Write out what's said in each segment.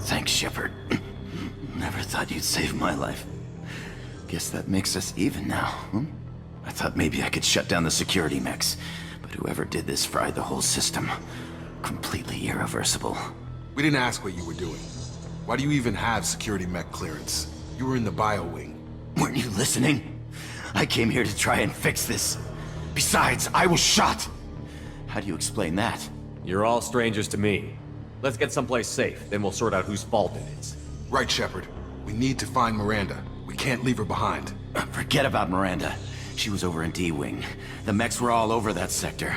Thanks, Shepard. Never thought you'd save my life. Guess that makes us even now, hmm? I thought maybe I could shut down the security mechs, but whoever did this fried the whole system. Completely irreversible. We didn't ask what you were doing. Why do you even have security mech clearance? You were in the bio wing. Weren't you listening? I came here to try and fix this. Besides, I was shot! How do you explain that? You're all strangers to me. Let's get someplace safe, then we'll sort out whose fault it is. Right, Shepard. We need to find Miranda. We can't leave her behind. Forget about Miranda. She was over in D-Wing. The mechs were all over that sector.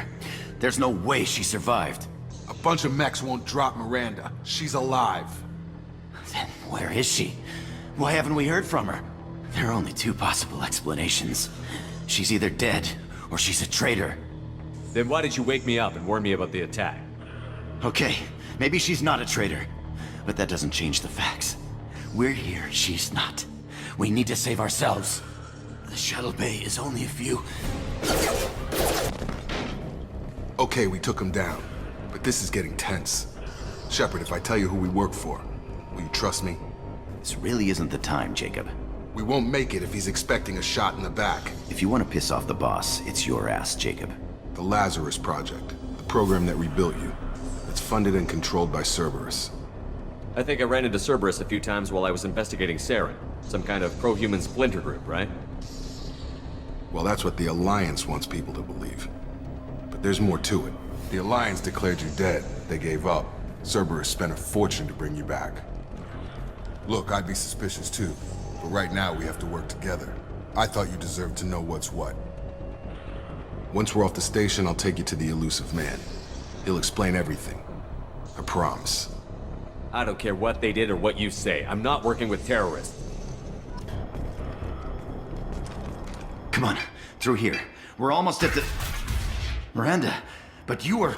There's no way she survived. A bunch of mechs won't drop Miranda. She's alive. Then where is she? Why haven't we heard from her? There are only two possible explanations. She's either dead, or she's a traitor. Then why did you wake me up and warn me about the attack? Okay, maybe she's not a traitor. But that doesn't change the facts. We're here, she's not. We need to save ourselves. The shuttle bay is only a few... Okay, we took him down. But this is getting tense. Shepard, if I tell you who we work for, will you trust me? This really isn't the time, Jacob. We won't make it if he's expecting a shot in the back. If you want to piss off the boss, it's your ass, Jacob. The Lazarus Project, the program that rebuilt you. It's funded and controlled by Cerberus. I think I ran into Cerberus a few times while I was investigating Saren. Some kind of pro-human splinter group, right? Well, that's what the Alliance wants people to believe. But there's more to it. The Alliance declared you dead. They gave up. Cerberus spent a fortune to bring you back. Look, I'd be suspicious too. But right now, we have to work together. I thought you deserved to know what's what. Once we're off the station, I'll take you to the Elusive Man. He'll explain everything. I promise. I don't care what they did or what you say. I'm not working with terrorists. Come on, through here. We're almost at the... Miranda, but you were...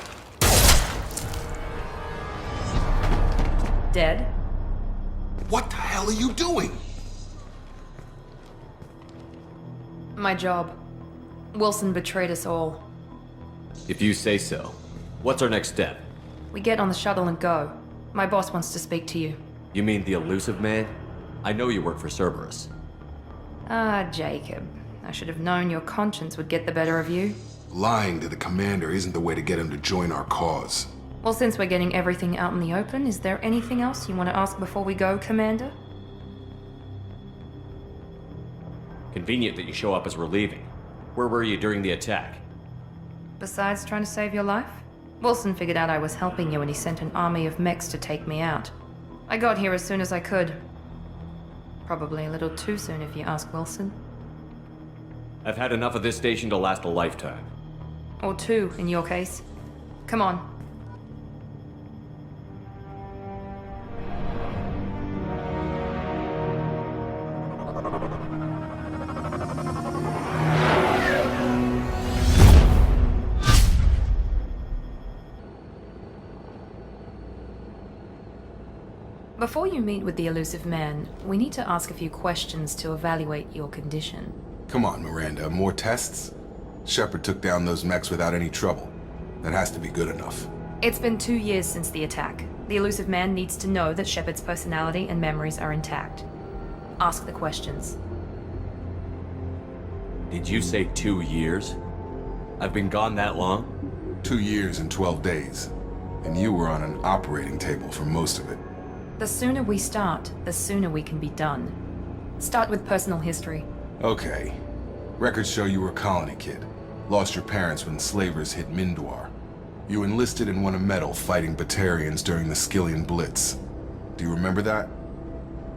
Dead? What the hell are you doing? My job. Wilson betrayed us all. If you say so. What's our next step? We get on the shuttle and go. My boss wants to speak to you. You mean the Elusive Man? I know you work for Cerberus. Ah, Jacob. I should have known your conscience would get the better of you. Lying to the commander isn't the way to get him to join our cause. Well, since we're getting everything out in the open, is there anything else you want to ask before we go, Commander? Convenient that you show up as we're leaving. Where were you during the attack? Besides trying to save your life? Wilson figured out I was helping you and he sent an army of mechs to take me out. I got here as soon as I could. Probably a little too soon if you ask Wilson. I've had enough of this station to last a lifetime. Or two, in your case. Come on. Before you meet with the Elusive Man, we need to ask a few questions to evaluate your condition. Come on, Miranda, more tests? Shepard took down those mechs without any trouble. That has to be good enough. It's been 2 years since the attack. The Elusive Man needs to know that Shepard's personality and memories are intact. Ask the questions. Did you say 2 years? I've been gone that long? 2 years and 12 days. And you were on an operating table for most of it. The sooner we start, the sooner we can be done. Start with personal history. Okay. Records show you were a colony kid. Lost your parents when slavers hit Mindwar. You enlisted and won a medal fighting Batarians during the Skillian Blitz. Do you remember that?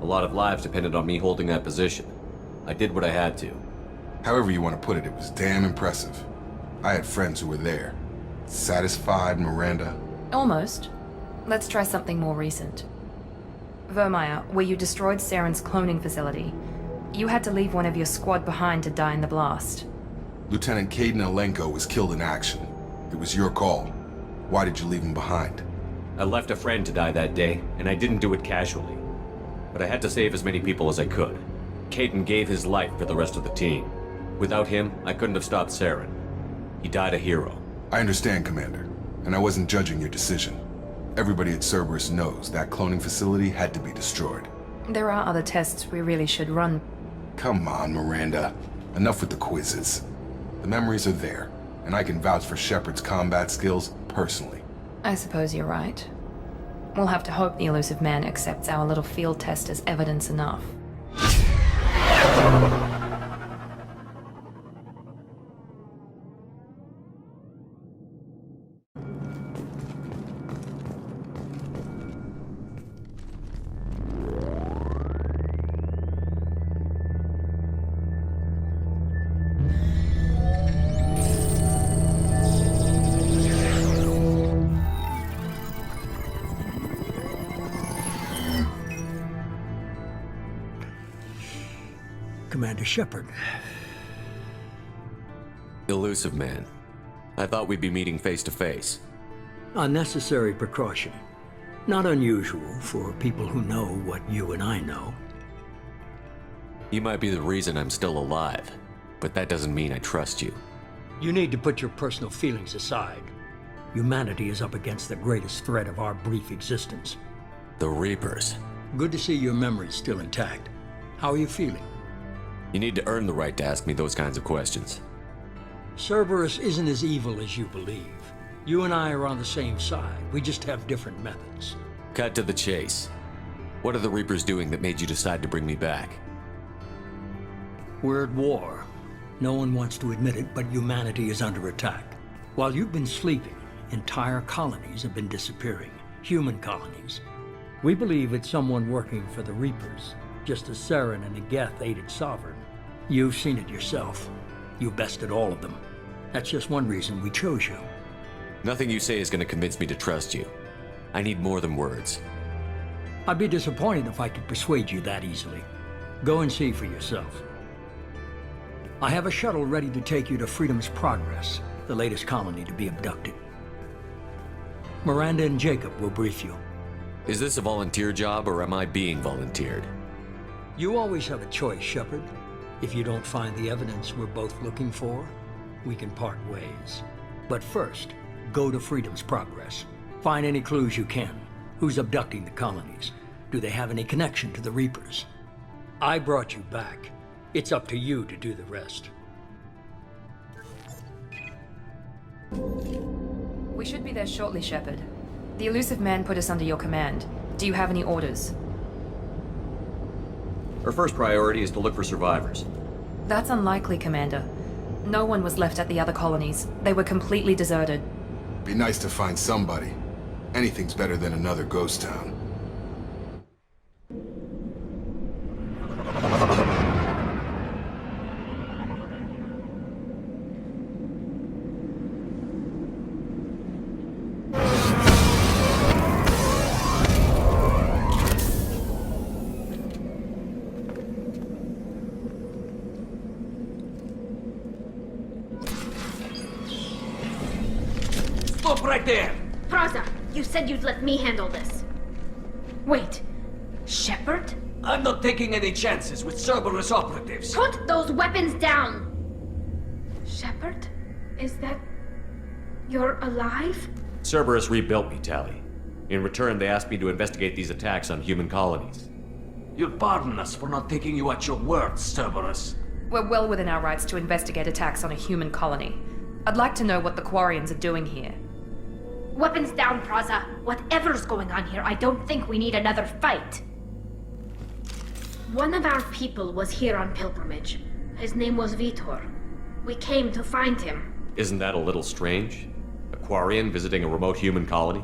A lot of lives depended on me holding that position. I did what I had to. However you want to put it, it was damn impressive. I had friends who were there. Satisfied, Miranda? Almost. Let's try something more recent. Vermeer, where you destroyed Saren's cloning facility. You had to leave one of your squad behind to die in the blast. Lieutenant Caden Alenko was killed in action. It was your call. Why did you leave him behind? I left a friend to die that day, and I didn't do it casually. But I had to save as many people as I could. Caden gave his life for the rest of the team. Without him, I couldn't have stopped Saren. He died a hero. I understand, Commander, and I wasn't judging your decision. Everybody at Cerberus knows that cloning facility had to be destroyed. There are other tests we really should run. Come on, Miranda. Enough with the quizzes. The memories are there, and I can vouch for Shepard's combat skills personally. I suppose you're right. We'll have to hope the elusive man accepts our little field test as evidence enough. Commander Shepard. Elusive man. I thought we'd be meeting face to face. Unnecessary precaution. Not unusual for people who know what you and I know. You might be the reason I'm still alive, but that doesn't mean I trust you. You need to put your personal feelings aside. Humanity is up against the greatest threat of our brief existence. The Reapers. Good to see your memory's still intact. How are you feeling? You need to earn the right to ask me those kinds of questions. Cerberus isn't as evil as you believe. You and I are on the same side. We just have different methods. Cut to the chase. What are the Reapers doing that made you decide to bring me back? We're at war. No one wants to admit it, but humanity is under attack. While you've been sleeping, entire colonies have been disappearing. Human colonies. We believe it's someone working for the Reapers, just as Saren and Geth aided Sovereign. You've seen it yourself. You bested all of them. That's just one reason we chose you. Nothing you say is going to convince me to trust you. I need more than words. I'd be disappointed if I could persuade you that easily. Go and see for yourself. I have a shuttle ready to take you to Freedom's Progress, the latest colony to be abducted. Miranda and Jacob will brief you. Is this a volunteer job, or am I being volunteered? You always have a choice, Shepard. If you don't find the evidence we're both looking for, we can part ways. But first, go to Freedom's Progress. Find any clues you can. Who's abducting the colonies? Do they have any connection to the Reapers? I brought you back. It's up to you to do the rest. We should be there shortly, Shepard. The elusive man put us under your command. Do you have any orders? Our first priority is to look for survivors. That's unlikely, Commander. No one was left at the other colonies. They were completely deserted. Be nice to find somebody. Anything's better than another ghost town. Stop right there! Praza, you said you'd let me handle this. Wait, Shepard? I'm not taking any chances with Cerberus operatives. Put those weapons down! Shepard? Is that... you're alive? Cerberus rebuilt me, Tali. In return, they asked me to investigate these attacks on human colonies. You'll pardon us for not taking you at your word, Cerberus. We're well within our rights to investigate attacks on a human colony. I'd like to know what the Quarians are doing here. Weapons down, Praza. Whatever's going on here, I don't think we need another fight. One of our people was here on pilgrimage. His name was Vitor. We came to find him. Isn't that a little strange? A Quarian visiting a remote human colony?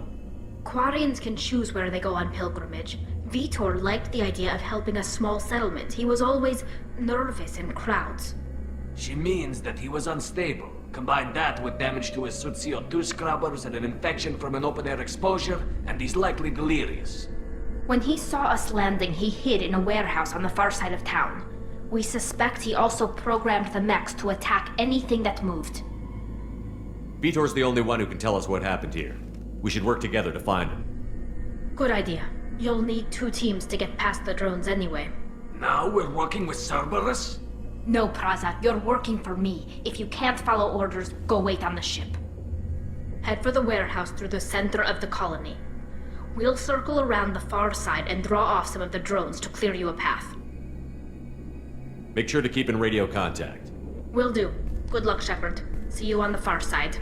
Quarians can choose where they go on pilgrimage. Vitor liked the idea of helping a small settlement. He was always nervous in crowds. She means that he was unstable. Combine that with damage to his suit CO2 scrubbers and an infection from an open-air exposure, and he's likely delirious. When he saw us landing, he hid in a warehouse on the far side of town. We suspect he also programmed the mechs to attack anything that moved. Vitor's the only one who can tell us what happened here. We should work together to find him. Good idea. You'll need 2 teams to get past the drones anyway. Now we're working with Cerberus? No, Praza, you're working for me. If you can't follow orders, go wait on the ship. Head for the warehouse through the center of the colony. We'll circle around the far side and draw off some of the drones to clear you a path. Make sure to keep in radio contact. Will do. Good luck, Shepard. See you on the far side.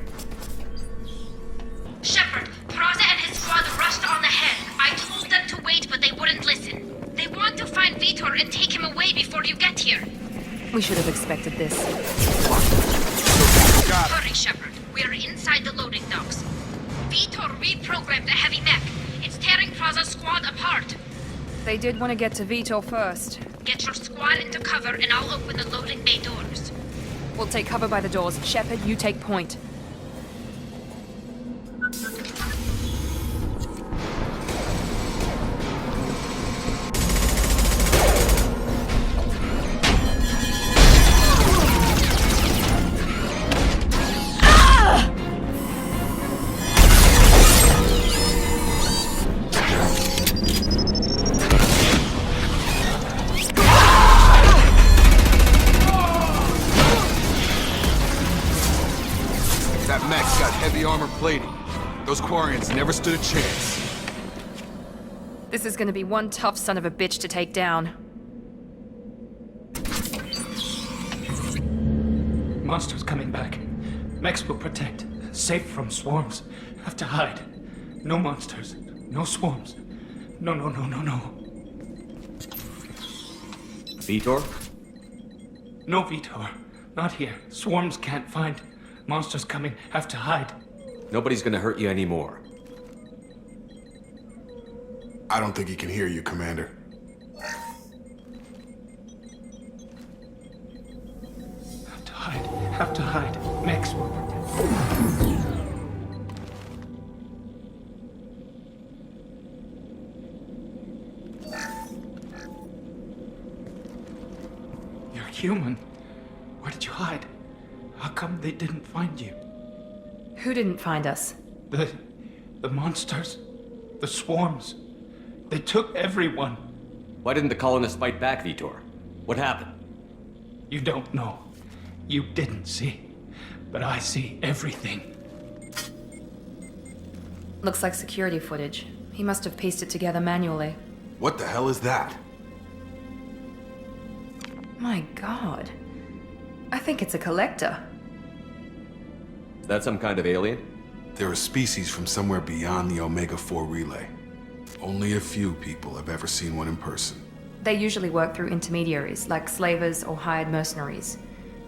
Shepard, Praza and his squad rushed on ahead. I told them to wait, but they wouldn't listen. They want to find Vitor and take him away before you get here. We should have expected this. Hurry, Shepard. We're inside the loading docks. Vitor reprogrammed the heavy mech. It's tearing Praza's squad apart. They did want to get to Vitor first. Get your squad into cover and I'll open the loading bay doors. We'll take cover by the doors. Shepard, you take point. That mech's got heavy armor plating. Those Quarians never stood a chance. This is gonna be one tough son of a bitch to take down. Monsters coming back. Mechs will protect. Safe from swarms. Have to hide. No monsters. No swarms. No. Vitor? No Vitor. Not here. Swarms can't find. Monsters coming. Have to hide. Nobody's gonna hurt you anymore. I don't think he can hear you, Commander. Have to hide. Have to hide. Mechs will protect. You're human. Where did you hide? How come they didn't find you? Who didn't find us? The monsters. The swarms. They took everyone. Why didn't the colonists fight back, Vitor? What happened? You don't know. You didn't see. But I see everything. Looks like security footage. He must have pieced it together manually. What the hell is that? My god. I think it's a collector. Is that some kind of alien? They're a species from somewhere beyond the Omega-4 relay. Only a few people have ever seen one in person. They usually work through intermediaries, like slavers or hired mercenaries.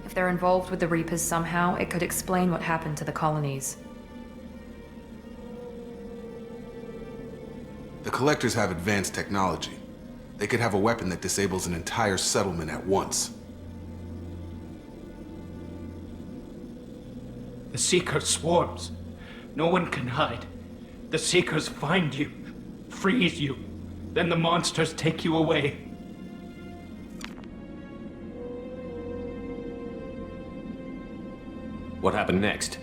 If they're involved with the Reapers somehow, it could explain what happened to the colonies. The Collectors have advanced technology. They could have a weapon that disables an entire settlement at once. The Seeker swarms. No one can hide. The Seekers find you, freeze you, then the monsters take you away. What happened next?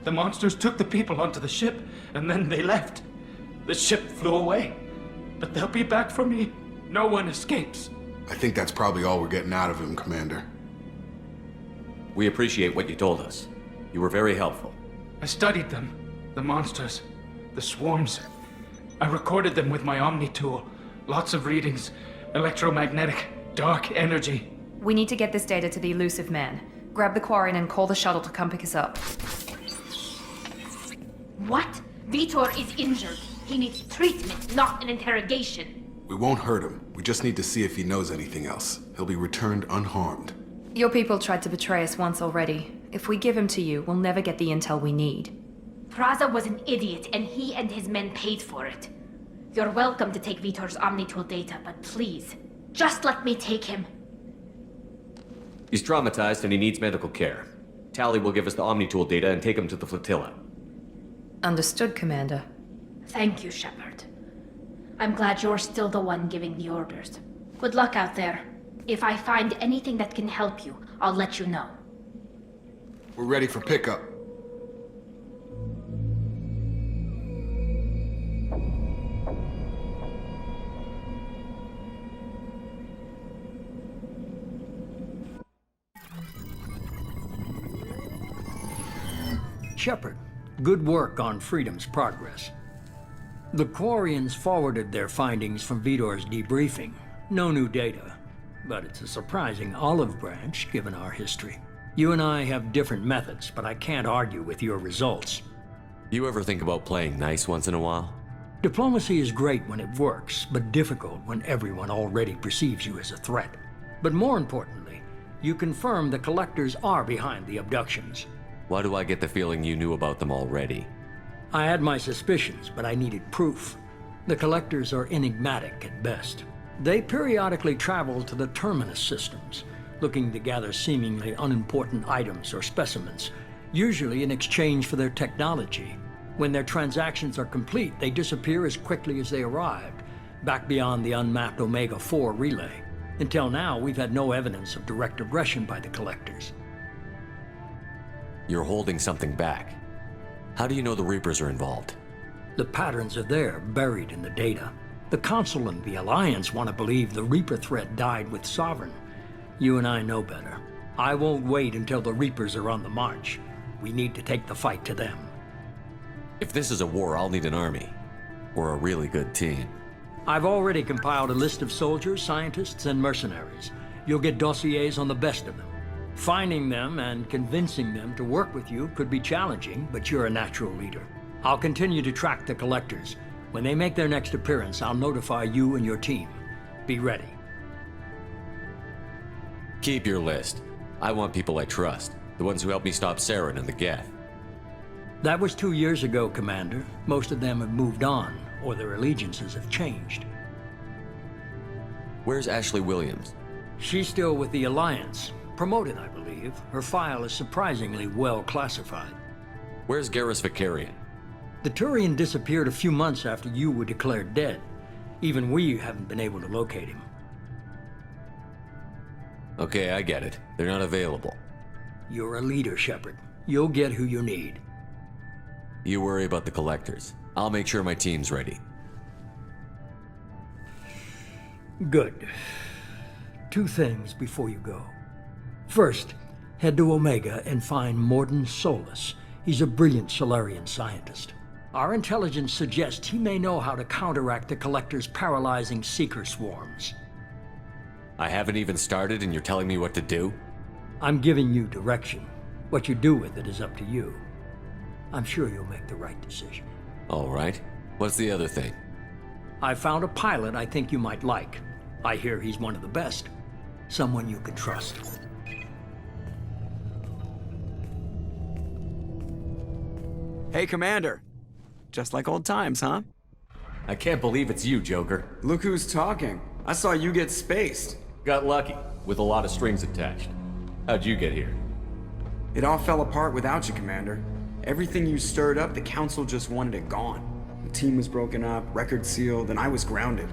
The monsters took the people onto the ship, and then they left. The ship flew away. But they'll be back for me. No one escapes. I think that's probably all we're getting out of him, Commander. We appreciate what you told us. You were very helpful. I studied them. The monsters. The swarms. I recorded them with my Omni tool. Lots of readings. Electromagnetic. Dark energy. We need to get this data to the elusive man. Grab the Quarian and call the shuttle to come pick us up. What? Vitor is injured. He needs treatment, not an interrogation. We won't hurt him. We just need to see if he knows anything else. He'll be returned unharmed. Your people tried to betray us once already. If we give him to you, we'll never get the intel we need. Praza was an idiot, and he and his men paid for it. You're welcome to take Vitor's Omnitool data, but please, just let me take him. He's traumatized and he needs medical care. Tally will give us the Omnitool data and take him to the flotilla. Understood, Commander. Thank you, Shepard. I'm glad you're still the one giving the orders. Good luck out there. If I find anything that can help you, I'll let you know. We're ready for pickup. Shepard, good work on Freedom's progress. The Quarians forwarded their findings from Vidor's debriefing. No new data, but it's a surprising olive branch given our history. You and I have different methods, but I can't argue with your results. You ever think about playing nice once in a while? Diplomacy is great when it works, but difficult when everyone already perceives you as a threat. But more importantly, you confirm the Collectors are behind the abductions. Why do I get the feeling you knew about them already? I had my suspicions, but I needed proof. The Collectors are enigmatic at best. They periodically travel to the Terminus systems, looking to gather seemingly unimportant items or specimens, usually in exchange for their technology. When their transactions are complete, they disappear as quickly as they arrived, back beyond the unmapped Omega-4 relay. Until now, we've had no evidence of direct aggression by the Collectors. You're holding something back. How do you know the Reapers are involved? The patterns are there, buried in the data. The Council and the Alliance want to believe the Reaper threat died with Sovereign. You and I know better. I won't wait until the Reapers are on the march. We need to take the fight to them. If this is a war, I'll need an army. Or a really good team. I've already compiled a list of soldiers, scientists, and mercenaries. You'll get dossiers on the best of them. Finding them and convincing them to work with you could be challenging, but you're a natural leader. I'll continue to track the Collectors. When they make their next appearance, I'll notify you and your team. Be ready. Keep your list. I want people I trust. The ones who helped me stop Saren and the Geth. That was 2 years ago, Commander. Most of them have moved on, or their allegiances have changed. Where's Ashley Williams? She's still with the Alliance. Promoted, I believe. Her file is surprisingly well classified. Where's Garrus Vicarian? The Turian disappeared a few months after you were declared dead. Even we haven't been able to locate him. Okay, I get it. They're not available. You're a leader, Shepard. You'll get who you need. You worry about the Collectors. I'll make sure my team's ready. Good. 2 things before you go. First, head to Omega and find Mordin Solus. He's a brilliant Solarian scientist. Our intelligence suggests he may know how to counteract the Collector's paralyzing Seeker swarms. I haven't even started and you're telling me what to do? I'm giving you direction. What you do with it is up to you. I'm sure you'll make the right decision. All right. What's the other thing? I found a pilot I think you might like. I hear he's one of the best. Someone you can trust. Hey, Commander. Just like old times, huh? I can't believe it's you, Joker. Look who's talking. I saw you get spaced. Got lucky, with a lot of strings attached. How'd you get here? It all fell apart without you, Commander. Everything you stirred up, the Council just wanted it gone. The team was broken up, record sealed, and I was grounded.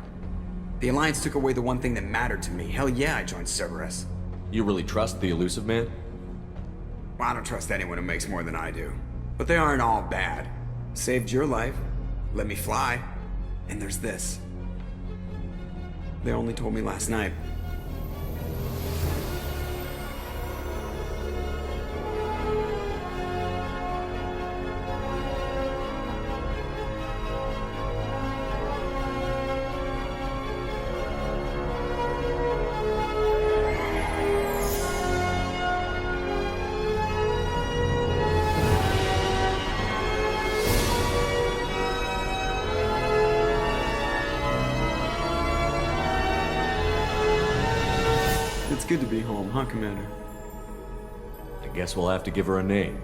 The Alliance took away the one thing that mattered to me. Hell yeah, I joined Cerberus. You really trust the Elusive Man? Well, I don't trust anyone who makes more than I do. But they aren't all bad. Saved your life, let me fly, and there's this. They only told me last night. It's good to be home, huh, Commander? I guess we'll have to give her a name.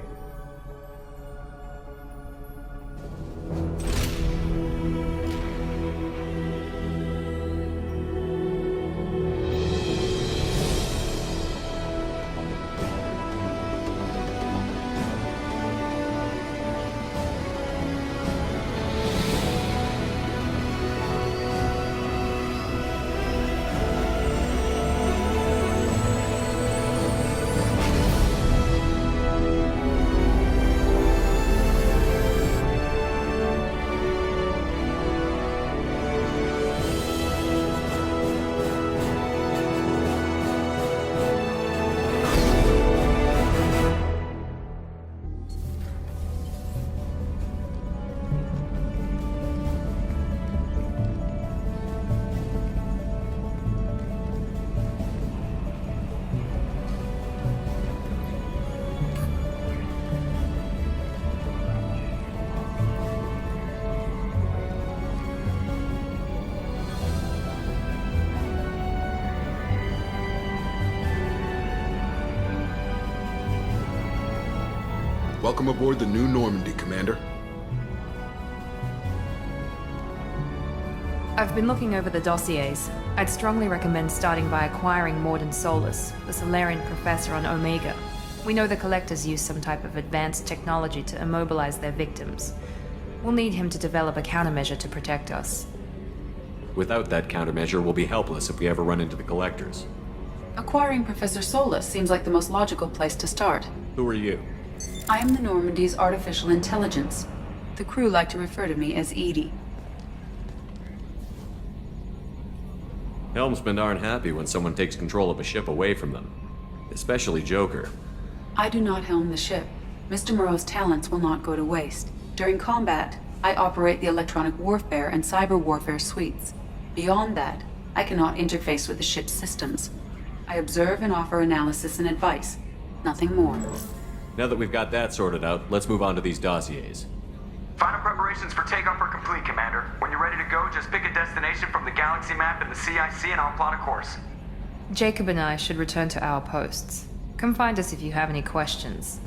Welcome aboard the new Normandy, Commander. I've been looking over the dossiers. I'd strongly recommend starting by acquiring Morden Solus, the Solarian professor on Omega. We know the Collectors use some type of advanced technology to immobilize their victims. We'll need him to develop a countermeasure to protect us. Without that countermeasure, we'll be helpless if we ever run into the Collectors. Acquiring Professor Solus seems like the most logical place to start. Who are you? I am the Normandy's artificial intelligence. The crew like to refer to me as Edie. Helmsmen aren't happy when someone takes control of a ship away from them. Especially Joker. I do not helm the ship. Mr. Moreau's talents will not go to waste. During combat, I operate the electronic warfare and cyber warfare suites. Beyond that, I cannot interface with the ship's systems. I observe and offer analysis and advice. Nothing more. Now that we've got that sorted out, let's move on to these dossiers. Final preparations for takeoff are complete, Commander. When you're ready to go, just pick a destination from the galaxy map in the CIC and I'll plot a course. Jacob and I should return to our posts. Come find us if you have any questions.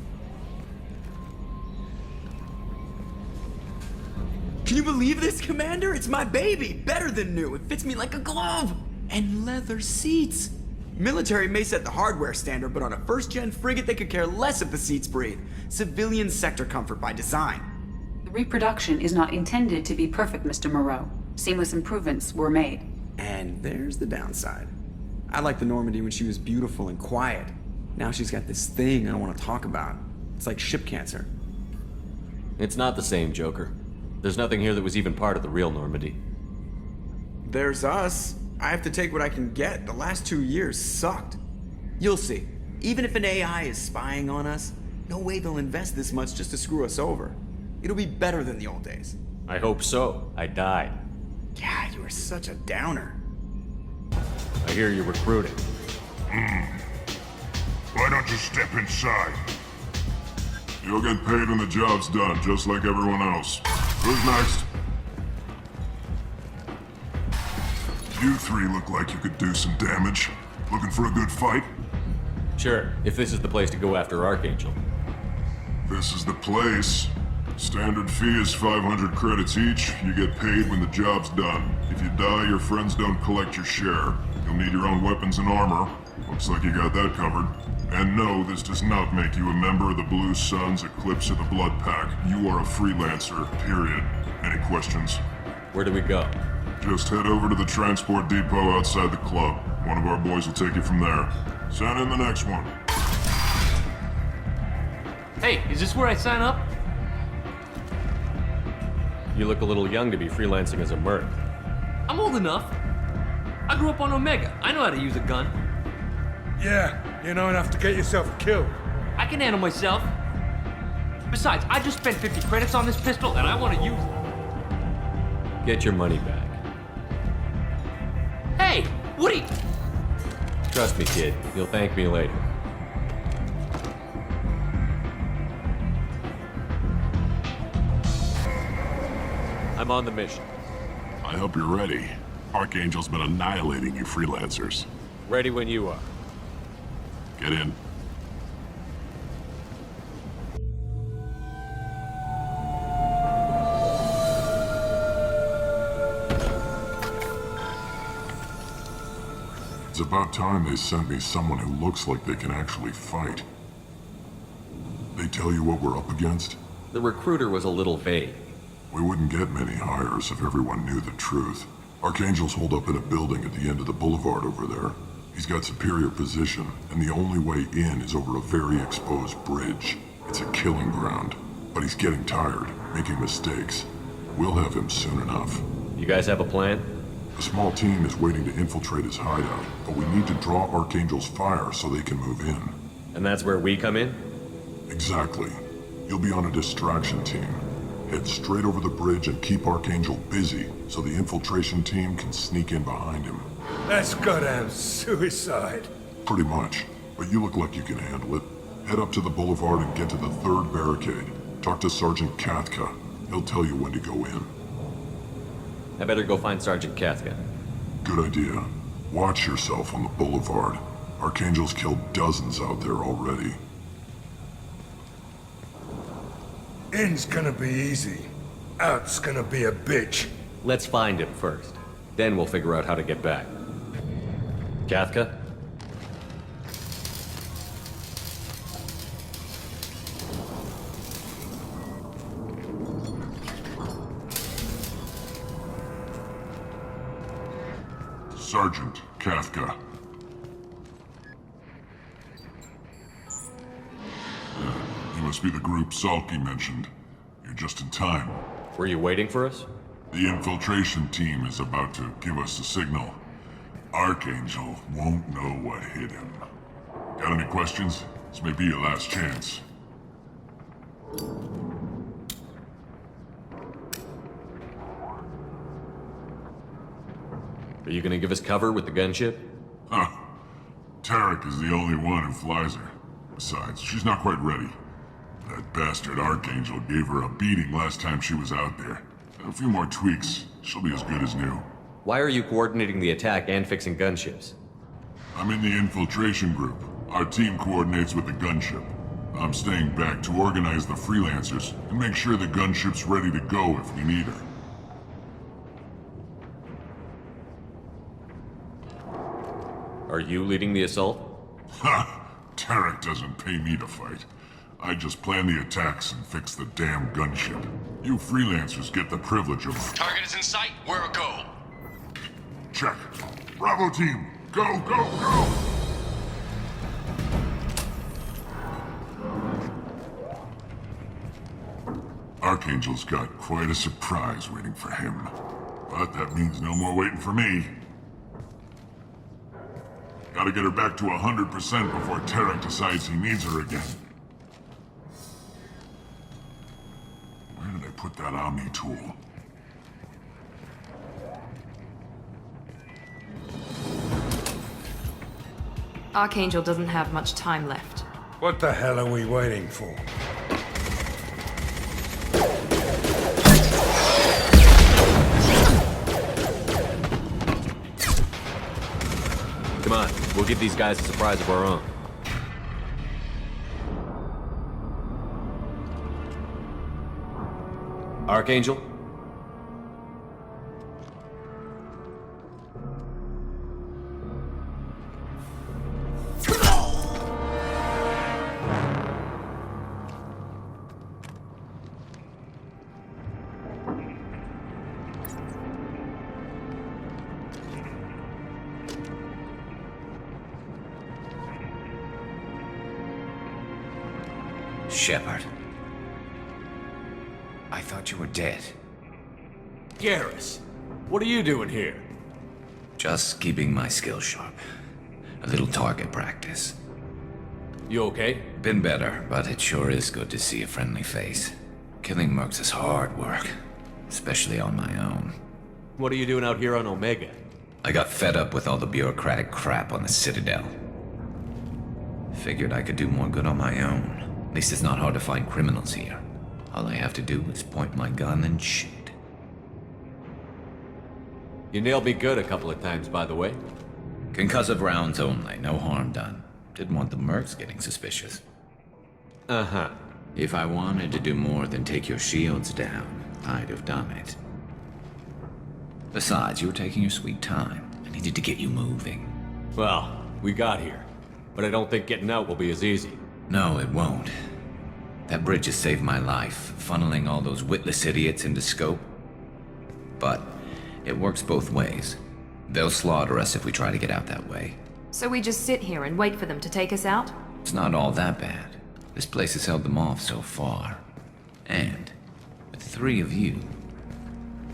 Can you believe this, Commander? It's my baby! Better than new. It fits me like a glove! And leather seats! Military may set the hardware standard, but on a first-gen frigate, they could care less if the seats breathe. Civilian sector comfort by design. The reproduction is not intended to be perfect, Mr. Moreau. Seamless improvements were made. And there's the downside. I liked the Normandy when she was beautiful and quiet. Now she's got this thing I don't want to talk about. It's like ship cancer. It's not the same, Joker. There's nothing here that was even part of the real Normandy. There's us. I have to take what I can get. The last 2 years sucked. You'll see. Even if an AI is spying on us, no way they'll invest this much just to screw us over. It'll be better than the old days. I hope so. I died. Yeah, you are such a downer. I hear you're recruiting. Why don't you step inside? You'll get paid when the job's done, just like everyone else. Who's next? You three look like you could do some damage. Looking for a good fight? Sure, if this is the place to go after Archangel. This is the place. Standard fee is 500 credits each. You get paid when the job's done. If you die, your friends don't collect your share. You'll need your own weapons and armor. Looks like you got that covered. And no, this does not make you a member of the Blue Suns, Eclipse, or the Blood Pack. You are a freelancer, period. Any questions? Where do we go? Just head over to the transport depot outside the club. One of our boys will take you from there. Send in the next one. Hey, is this where I sign up? You look a little young to be freelancing as a merc. I'm old enough. I grew up on Omega. I know how to use a gun. Yeah, you know enough to get yourself killed. I can handle myself. Besides, I just spent 50 credits on this pistol and I want to use it. Get your money back. Hey, Woody! Trust me, kid. You'll thank me later. I'm on the mission. I hope you're ready. Archangel's been annihilating you freelancers. Ready when you are. Get in. It's about time they sent me someone who looks like they can actually fight. They tell you what we're up against? The recruiter was a little vague. We wouldn't get many hires if everyone knew the truth. Archangel's holed up in a building at the end of the boulevard over there. He's got superior position, and the only way in is over a very exposed bridge. It's a killing ground. But he's getting tired, making mistakes. We'll have him soon enough. You guys have a plan? A small team is waiting to infiltrate his hideout, but we need to draw Archangel's fire so they can move in. And that's where we come in? Exactly. You'll be on a distraction team. Head straight over the bridge and keep Archangel busy so the infiltration team can sneak in behind him. That's goddamn suicide. Pretty much, but you look like you can handle it. Head up to the boulevard and get to the third barricade. Talk to Sergeant Kathka. He'll tell you when to go in. I better go find Sergeant Kathka. Good idea. Watch yourself on the boulevard. Archangel's killed dozens out there already. In's gonna be easy. Out's gonna be a bitch. Let's find him first. Then we'll figure out how to get back. Kathka? Sergeant Kathka. You must be the group Salky mentioned. You're just in time. Were you waiting for us? The infiltration team is about to give us the signal. Archangel won't know what hit him. Got any questions? This may be your last chance. Are you gonna give us cover with the gunship? Huh. Tarek is the only one who flies her. Besides, she's not quite ready. That bastard Archangel gave her a beating last time she was out there. A few more tweaks, she'll be as good as new. Why are you coordinating the attack and fixing gunships? I'm in the infiltration group. Our team coordinates with the gunship. I'm staying back to organize the freelancers and make sure the gunship's ready to go if we need her. Are you leading the assault? Ha! Tarek doesn't pay me to fight. I just plan the attacks and fix the damn gunship. You freelancers get the privilege of... Target is in sight. Where a go? Check. Bravo team, go, go, go! Archangel's got quite a surprise waiting for him. But that means no more waiting for me. Gotta get her back to 100% before Tarek decides he needs her again. Where did I put that Omni tool? Archangel doesn't have much time left. What the hell are we waiting for? Come on, we'll give these guys a surprise of our own. Archangel? Shepard. I thought you were dead. Garrus, what are you doing here? Just keeping my skills sharp. A little target practice. You okay? Been better, but it sure is good to see a friendly face. Killing mercs is hard work, especially on my own. What are you doing out here on Omega? I got fed up with all the bureaucratic crap on the Citadel. Figured I could do more good on my own. At least it's not hard to find criminals here. All I have to do is point my gun and shoot. You nailed me good a couple of times, by the way. Concussive rounds only, no harm done. Didn't want the mercs getting suspicious. Uh-huh. If I wanted to do more than take your shields down, I'd have done it. Besides, you were taking your sweet time. I needed to get you moving. Well, we got here. But I don't think getting out will be as easy. No, it won't. That bridge has saved my life, funneling all those witless idiots into scope. But it works both ways. They'll slaughter us if we try to get out that way. So we just sit here and wait for them to take us out? It's not all that bad. This place has held them off so far. And with 3 of you,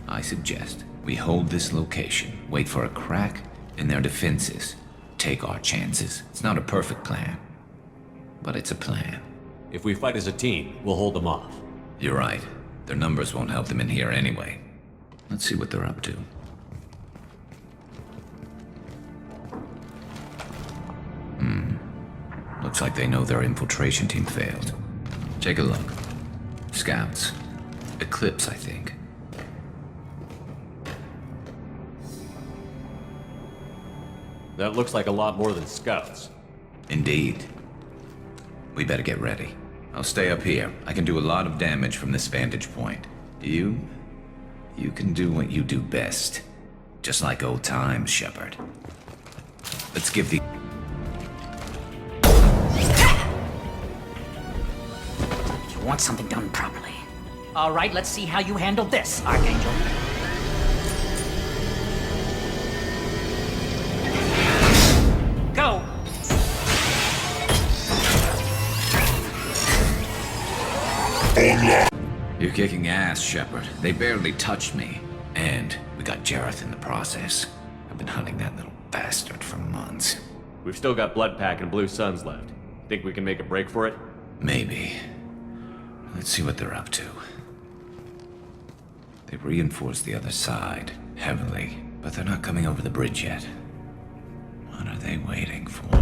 I suggest we hold this location, wait for a crack in their defenses, take our chances. It's not a perfect plan, but it's a plan. If we fight as a team, we'll hold them off. You're right. Their numbers won't help them in here anyway. Let's see what they're up to. Looks like they know their infiltration team failed. Take a look. Scouts. Eclipse, I think. That looks like a lot more than scouts. Indeed. We better get ready. I'll stay up here. I can do a lot of damage from this vantage point. You can do what you do best. Just like old times, Shepard. Let's give the... You want something done properly. All right, let's see how you handle this, Archangel. Go! You're kicking ass, Shepard. They barely touched me. And we got Jareth in the process. I've been hunting that little bastard for months. We've still got Blood Pack and Blue Suns left. Think we can make a break for it? Maybe. Let's see what they're up to. They've reinforced the other side, heavily, but they're not coming over the bridge yet. What are they waiting for?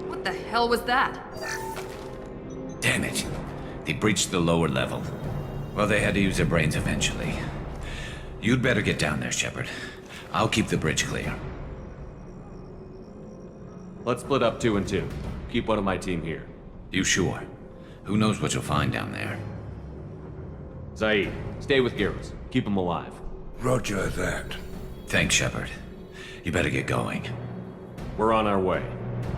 What the hell was that? Damn it. They breached the lower level. Well, they had to use their brains eventually. You'd better get down there, Shepard. I'll keep the bridge clear. Let's split up 2 and 2. Keep one of my team here. You sure? Who knows what you'll find down there? Zaid, stay with Garrus. Keep him alive. Roger that. Thanks, Shepard. You better get going. We're on our way.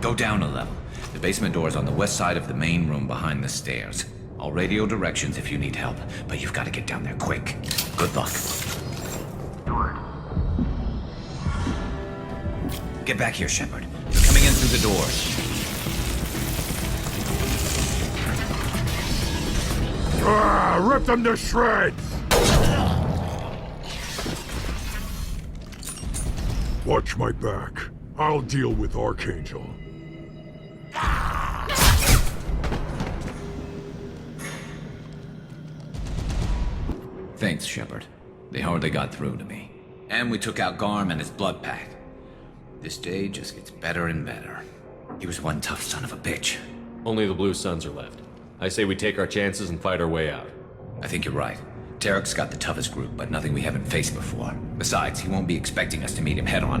Go down a level. The basement door's on the west side of the main room behind the stairs. I'll radio directions if you need help, but you've got to get down there quick. Good luck. Get back here, Shepard. They're coming in through the doors. Rip them to shreds! Watch my back. I'll deal with Archangel. Thanks, Shepard. They hardly got through to me. And we took out Garm and his blood pack. This day just gets better and better. He was one tough son of a bitch. Only the Blue Suns are left. I say we take our chances and fight our way out. I think you're right. Tarek's got the toughest group, but nothing we haven't faced before. Besides, he won't be expecting us to meet him head-on.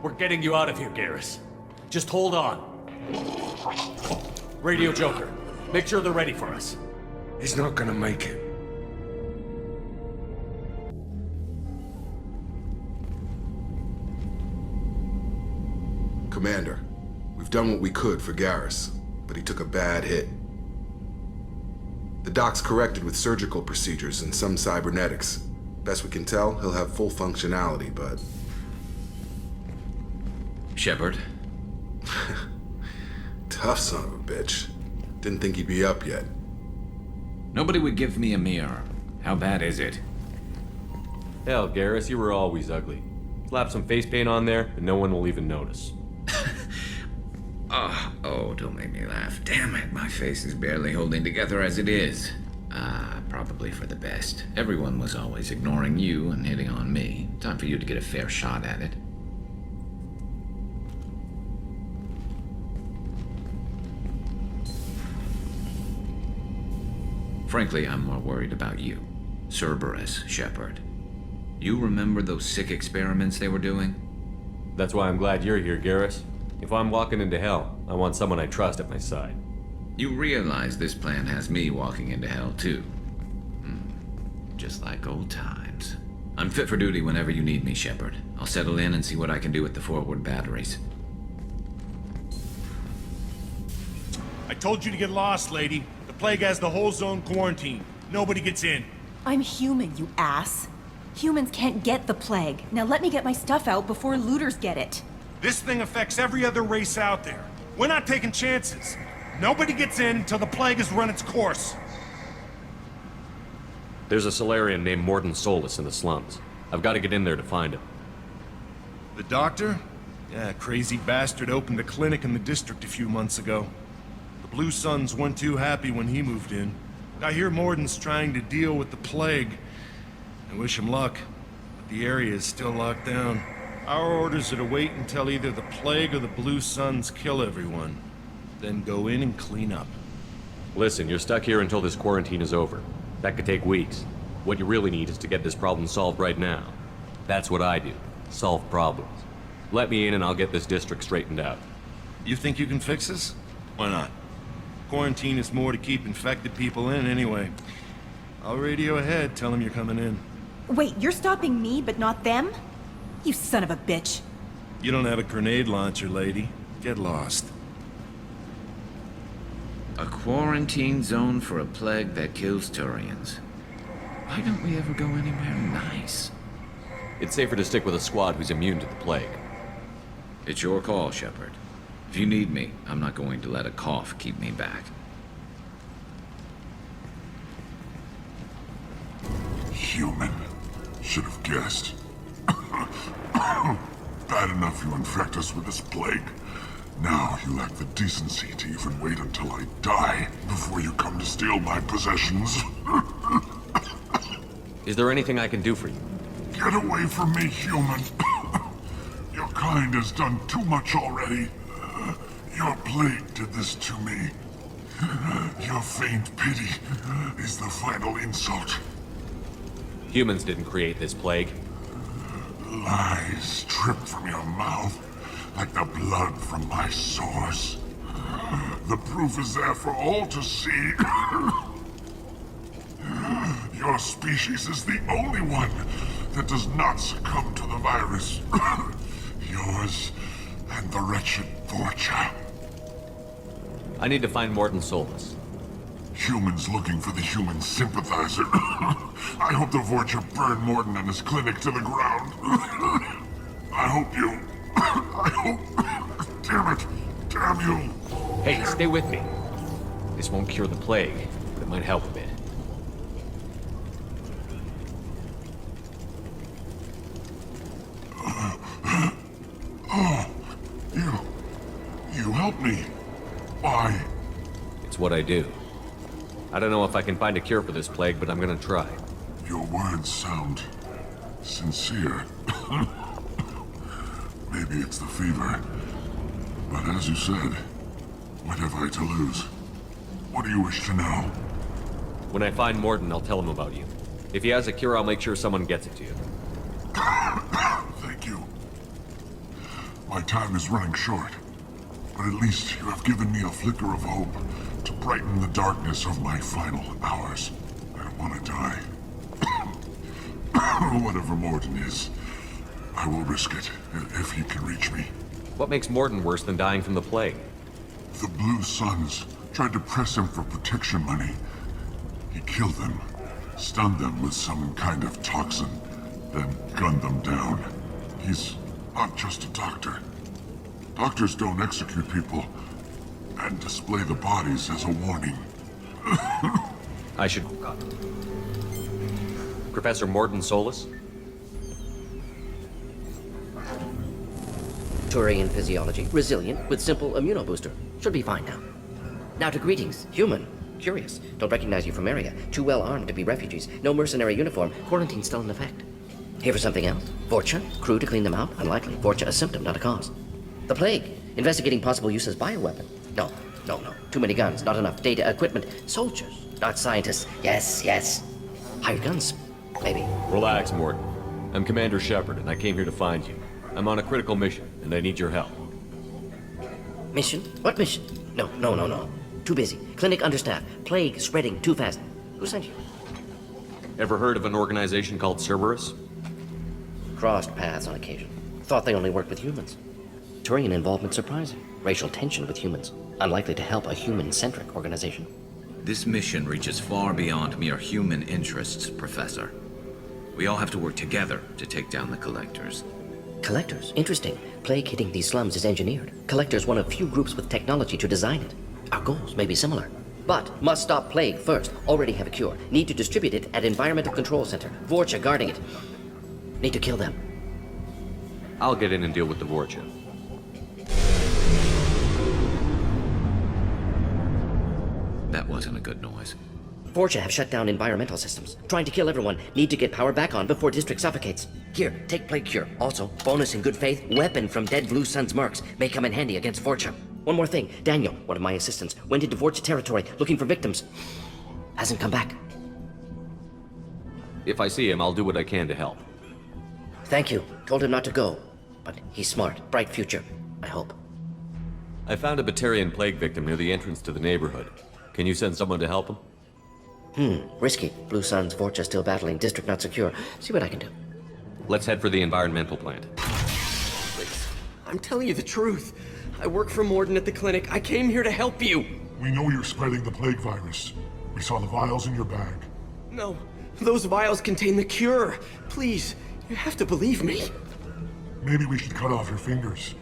We're getting you out of here, Garrus. Just hold on. Radio Joker, make sure they're ready for us. He's not gonna make it. Commander, we've done what we could for Garrus, but he took a bad hit. The doc's corrected with surgical procedures and some cybernetics. Best we can tell, he'll have full functionality, but... Shepard? Tough son of a bitch. Didn't think he'd be up yet. Nobody would give me a mirror. How bad is it? Hell, Garrus, you were always ugly. Slap some face paint on there, and no one will even notice. Oh, don't make me laugh. Damn it, my face is barely holding together as it is. Probably for the best. Everyone was always ignoring you and hitting on me. Time for you to get a fair shot at it. Frankly, I'm more worried about you. Cerberus, Shepard. You remember those sick experiments they were doing? That's why I'm glad you're here, Garrus. If I'm walking into hell, I want someone I trust at my side. You realize this plan has me walking into hell, too. Just like old times. I'm fit for duty whenever you need me, Shepard. I'll settle in and see what I can do with the forward batteries. I told you to get lost, lady. The plague has the whole zone quarantined. Nobody gets in. I'm human, you ass. Humans can't get the plague. Now let me get my stuff out before looters get it. This thing affects every other race out there. We're not taking chances. Nobody gets in until the plague has run its course. There's a Solarian named Morden Solus in the slums. I've got to get in there to find him. The doctor? Yeah, crazy bastard opened a clinic in the district a few months ago. The Blue Suns weren't too happy when he moved in. I hear Morden's trying to deal with the plague. I wish him luck, but the area is still locked down. Our orders are to wait until either the plague or the Blue Suns kill everyone. Then go in and clean up. Listen, you're stuck here until this quarantine is over. That could take weeks. What you really need is to get this problem solved right now. That's what I do. Solve problems. Let me in and I'll get this district straightened out. You think you can fix this? Why not? Quarantine is more to keep infected people in anyway. I'll radio ahead, tell them you're coming in. Wait, you're stopping me, but not them? You son of a bitch. You don't have a grenade launcher, lady. Get lost. A quarantine zone for a plague that kills Turians. Why don't we ever go anywhere nice? It's safer to stick with a squad who's immune to the plague. It's your call, Shepard. If you need me, I'm not going to let a cough keep me back. Human. Should have guessed. Bad enough you infect us with this plague. Now you lack the decency to even wait until I die before you come to steal my possessions. Is there anything I can do for you? Get away from me, human. Your kind has done too much already. Your plague did this to me. Your faint pity is the final insult. Humans didn't create this plague. Lies drip from your mouth like the blood from my sores. The proof is there for all to see. Your species is the only one that does not succumb to the virus. Yours and the wretched Vorcha. I need to find Morden Solus. Humans looking for the human sympathizer. I hope the Vorcha burn Morden and his clinic to the ground. I hope you... I hope... Damn it! Damn you! Hey, stay with me. This won't cure the plague, but it might help a bit. Oh, you helped me. Why? It's what I do. I don't know if I can find a cure for this plague, but I'm gonna try. Your words sound sincere. Maybe it's the fever. But as you said, what have I to lose? What do you wish to know? When I find Morden, I'll tell him about you. If he has a cure, I'll make sure someone gets it to you. Thank you. My time is running short. But at least you have given me a flicker of hope to brighten the darkness of my final hours. I don't want to die. Whatever Morden is, I will risk it if he can reach me. What makes Morden worse than dying from the plague? The Blue Suns tried to press him for protection money. He killed them, stunned them with some kind of toxin, then gunned them down. He's not just a doctor. Doctors don't execute people and display the bodies as a warning. I should... Professor Morden Solus? Turian physiology. Resilient with simple immunobooster. Should be fine now. Now to greetings. Human. Curious. Don't recognize you from area. Too well armed to be refugees. No mercenary uniform. Quarantine still in effect. Here for something else? Vorcha? Crew to clean them out? Unlikely. Vorcha a symptom, not a cause. The plague. Investigating possible use as bioweapon. No. Too many guns, not enough data, equipment. Soldiers, not scientists. Yes. Hired guns, maybe. Relax, Morden. I'm Commander Shepard, and I came here to find you. I'm on a critical mission, and I need your help. Mission? What mission? No. Too busy. Clinic understaffed. Plague spreading too fast. Who sent you? Ever heard of an organization called Cerberus? Crossed paths on occasion. Thought they only worked with humans. Turian involvement surprising. Racial tension with humans. Unlikely to help a human-centric organization. This mission reaches far beyond mere human interests, Professor. We all have to work together to take down the Collectors. Collectors? Interesting. Plague hitting these slums is engineered. Collectors one of few groups with technology to design it. Our goals may be similar. But must stop plague first. Already have a cure. Need to distribute it at Environmental Control Center. Vorcha guarding it. Need to kill them. I'll get in and deal with the Vorcha. That wasn't a good noise. Vorcha have shut down environmental systems. Trying to kill everyone. Need to get power back on before District suffocates. Here, take Plague Cure. Also, bonus in good faith, weapon from dead Blue Sun's mercs. May come in handy against Vorcha. One more thing. Daniel, one of my assistants, went into Vorcha territory looking for victims. Hasn't come back. If I see him, I'll do what I can to help. Thank you. Told him not to go. But he's smart. Bright future. I hope. I found a Batarian plague victim near the entrance to the neighborhood. Can you send someone to help him? Risky. Blue Sun's Vorcha still battling. District not secure. See what I can do. Let's head for the environmental plant. I'm telling you the truth. I work for Morden at the clinic. I came here to help you. We know you're spreading the plague virus. We saw the vials in your bag. No, those vials contain the cure. Please, you have to believe me. Maybe we should cut off your fingers.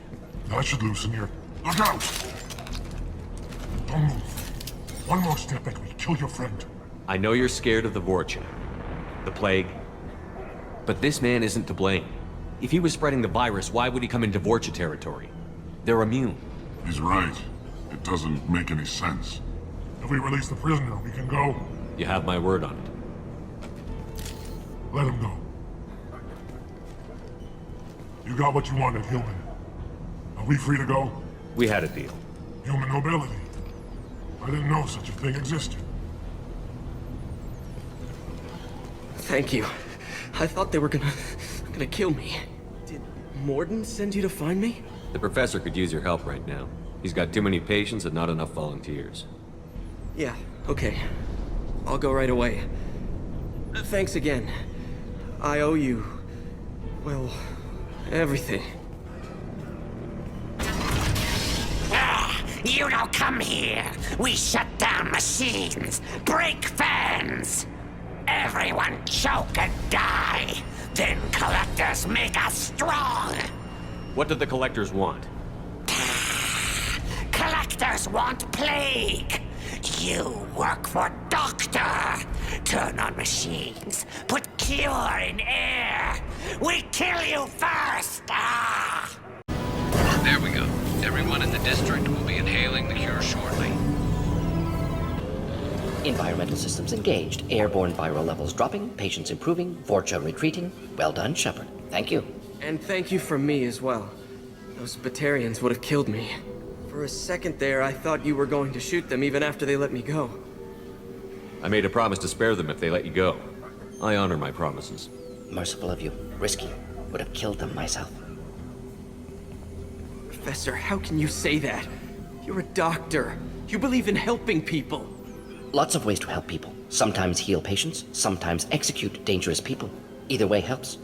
That should loosen your... Look out! Don't move. One more step and we kill your friend. I know you're scared of the Vorcha, the plague, but this man isn't to blame. If he was spreading the virus, why would he come into Vorcha territory? They're immune. He's right. It doesn't make any sense. If we release the prisoner, we can go. You have my word on it. Let him go. You got what you wanted, human. Are we free to go? We had a deal. Human nobility. I didn't know such a thing existed. Thank you. I thought they were gonna kill me. Did Morden send you to find me? The professor could use your help right now. He's got too many patients and not enough volunteers. Yeah, okay. I'll go right away. Thanks again. I owe you... well, everything. You don't come here. We shut down machines, break fans. Everyone choke and die. Then Collectors make us strong. What do the Collectors want? Collectors want plague. You work for Doctor. Turn on machines. Put cure in air. We kill you first. There we go. Everyone in the district will be inhaling the cure shortly. Environmental systems engaged. Airborne viral levels dropping. Patients improving. Vorcha retreating. Well done, Shepard. Thank you. And thank you from me as well. Those Batarians would have killed me. For a second there, I thought you were going to shoot them even after they let me go. I made a promise to spare them if they let you go. I honor my promises. Merciful of you. Risky. Would have killed them myself. Professor, how can you say that? You're a doctor. You believe in helping people. Lots of ways to help people. Sometimes heal patients, sometimes execute dangerous people. Either way helps.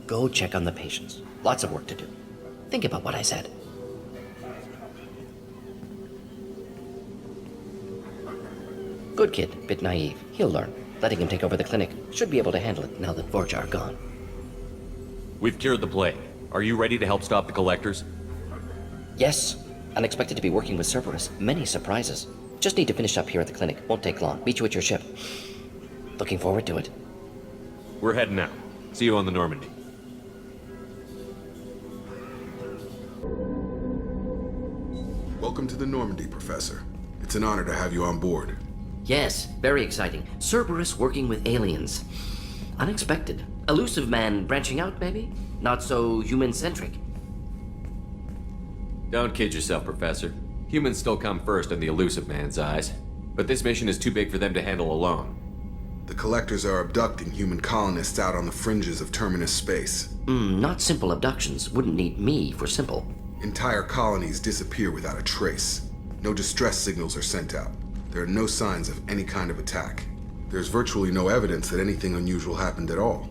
Go check on the patients. Lots of work to do. Think about what I said. Good kid, bit naive. He'll learn. Letting him take over the clinic. Should be able to handle it now that Vorcha are gone. We've cured the plague. Are you ready to help stop the Collectors? Yes. Unexpected to be working with Cerberus. Many surprises. Just need to finish up here at the clinic. Won't take long. Meet you at your ship. Looking forward to it. We're heading out. See you on the Normandy. Welcome to the Normandy, Professor. It's an honor to have you on board. Yes, very exciting. Cerberus working with aliens. Unexpected. Elusive man branching out, maybe? Not so human-centric. Don't kid yourself, Professor. Humans still come first in the elusive man's eyes. But this mission is too big for them to handle alone. The Collectors are abducting human colonists out on the fringes of Terminus space. Not simple abductions. Wouldn't need me for simple. Entire colonies disappear without a trace. No distress signals are sent out. There are no signs of any kind of attack. There's virtually no evidence that anything unusual happened at all.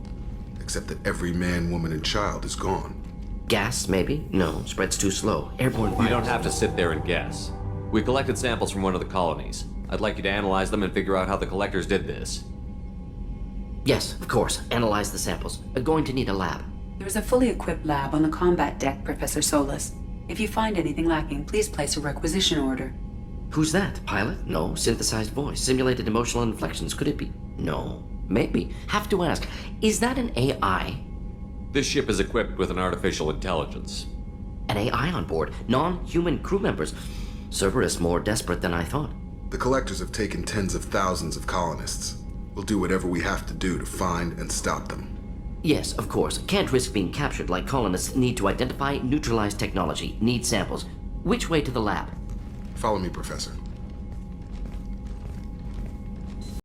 Except that every man, woman, and child is gone. Gas, maybe? No, spreads too slow. Airborne virus. You don't have to sit there and guess. We collected samples from one of the colonies. I'd like you to analyze them and figure out how the Collectors did this. Yes, of course. Analyze the samples. Going to need a lab. There's a fully equipped lab on the combat deck, Professor Solis. If you find anything lacking, please place a requisition order. Who's that? Pilot? No. Synthesized voice. Simulated emotional inflections. Could it be? No. Maybe. Have to ask. Is that an AI? This ship is equipped with an artificial intelligence. An AI on board? Non-human crew members? Cerberus more desperate than I thought. The Collectors have taken tens of thousands of colonists. We'll do whatever we have to do to find and stop them. Yes, of course. Can't risk being captured like colonists need to identify, neutralize technology, need samples. Which way to the lab? Follow me, Professor.